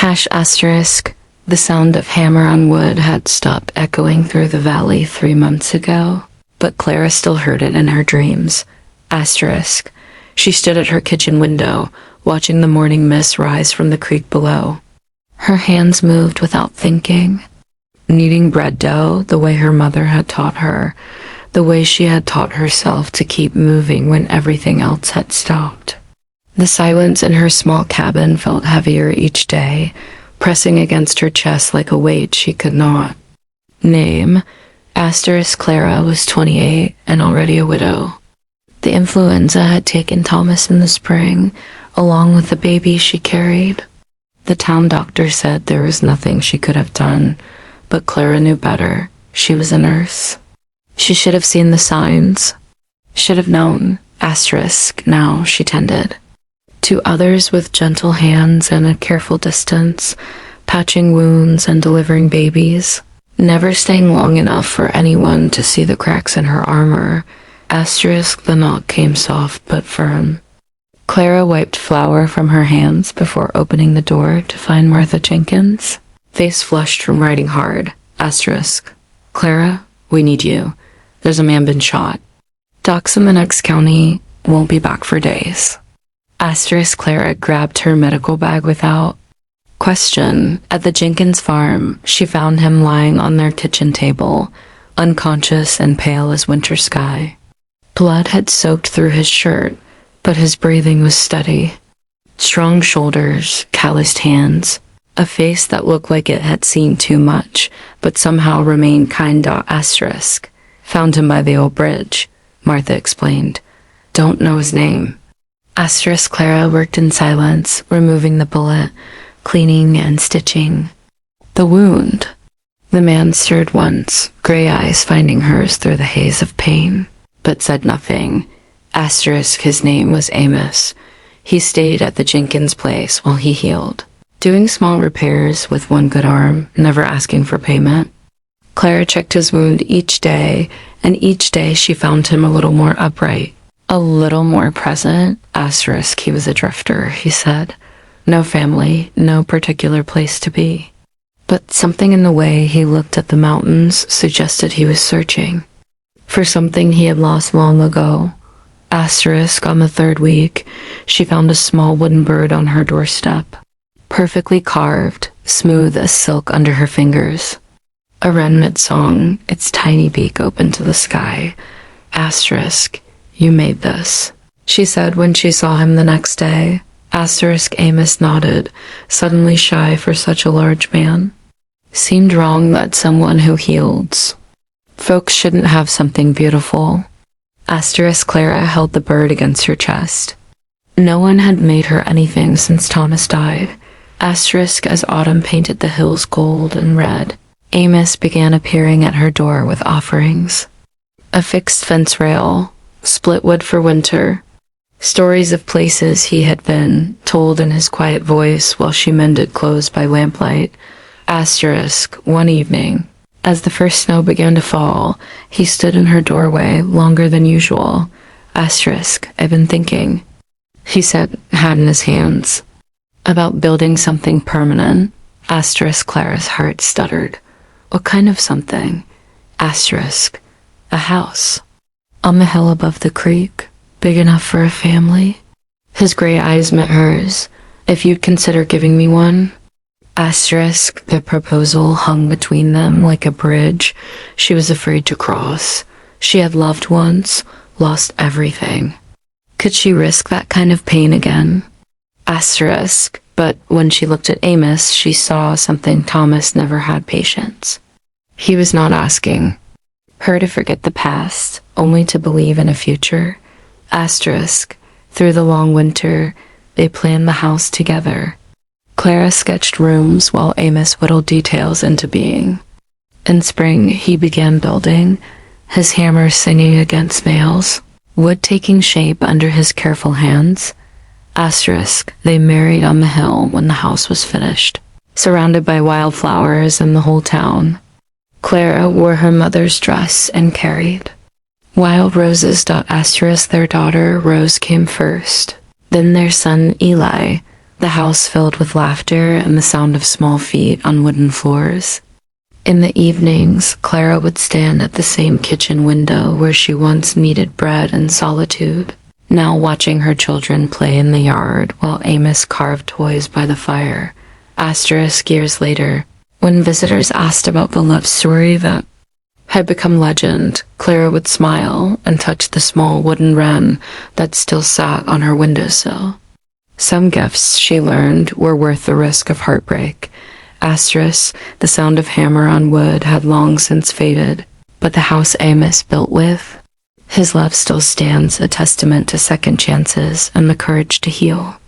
***. The sound of hammer on wood had stopped echoing through the valley 3 months ago, but Clara still heard it in her dreams. ***. She stood at her kitchen window, watching the morning mist rise from the creek below. Her hands moved without thinking, kneading bread dough the way her mother had taught her, the way she had taught herself to keep moving when everything else had stopped. The silence in her small cabin felt heavier each day, pressing against her chest like a weight she could not name. Clara was 28 and already a widow. The influenza had taken Thomas in the spring, along with the baby she carried. The town doctor said there was nothing she could have done, but Clara knew better. She was a nurse. She should have seen the signs. Should have known. Now she tended to others with gentle hands and a careful distance, patching wounds and delivering babies, never staying long enough for anyone to see the cracks in her armor. The knock came soft but firm. Clara wiped flour from her hands before opening the door to find Martha Jenkins, face flushed from writing hard. ***Clara, we need you. There's a man been shot. Docs in the next county won't be back for days.** Clara grabbed her medical bag without question. At the Jenkins farm, she found him lying on their kitchen table, unconscious and pale as winter sky. Blood had soaked through his shirt, but his breathing was steady. Strong shoulders, calloused hands, a face that looked like it had seen too much, but somehow remained kind. ***Found him by the old bridge,** Martha explained. **Don't know his name.** Clara worked in silence, removing the bullet, cleaning and stitching the wound. The man stirred once, gray eyes finding hers through the haze of pain, but said nothing. His name was Amos. He stayed at the Jenkins place while he healed, doing small repairs with one good arm, never asking for payment. Clara checked his wound each day, and each day she found him a little more upright, a little more present. He was a drifter, he said. No family, no particular place to be. But something in the way he looked at the mountains suggested he was searching for something he had lost long ago. On the 3rd week, she found a small wooden bird on her doorstep, perfectly carved, smooth as silk under her fingers. A wren mid-song, its tiny beak open to the sky. You made this, she said when she saw him the next day. Amos nodded, suddenly shy for such a large man. Seemed wrong that someone who heals folks shouldn't have something beautiful. Clara held the bird against her chest. No one had made her anything since Thomas died. As autumn painted the hills gold and red, Amos began appearing at her door with offerings. A fixed fence rail, split wood for winter, stories of places he had been, told in his quiet voice while she mended clothes by lamplight. One evening, as the first snow began to fall, he stood in her doorway longer than usual. I've been thinking, he said, hat in his hands, about building something permanent. Clara's heart stuttered. What kind of something? A house. On the hill above the creek, big enough for a family. His gray eyes met hers. If you'd consider giving me one. The proposal hung between them like a bridge she was afraid to cross. She had loved once, lost everything. Could she risk that kind of pain again? But when she looked at Amos, she saw something Thomas never had: patience. He was not asking her to forget the past, only to believe in a future. Through the long winter, they planned the house together. Clara sketched rooms while Amos whittled details into being. In spring, he began building, his hammer singing against nails, wood taking shape under his careful hands. They married on the hill when the house was finished, surrounded by wildflowers and the whole town. Clara wore her mother's dress and carried wild roses. Their daughter Rose came first, then their son Eli, the house filled with laughter and the sound of small feet on wooden floors. In the evenings, Clara would stand at the same kitchen window where she once kneaded bread in solitude, now watching her children play in the yard while Amos carved toys by the fire. Years later, when visitors asked about the love story that had become legend, Clara would smile and touch the small wooden wren that still sat on her windowsill. Some gifts, she learned, were worth the risk of heartbreak. The sound of hammer on wood had long since faded, but the house Amos built with, his love still stands, a testament to second chances and the courage to heal.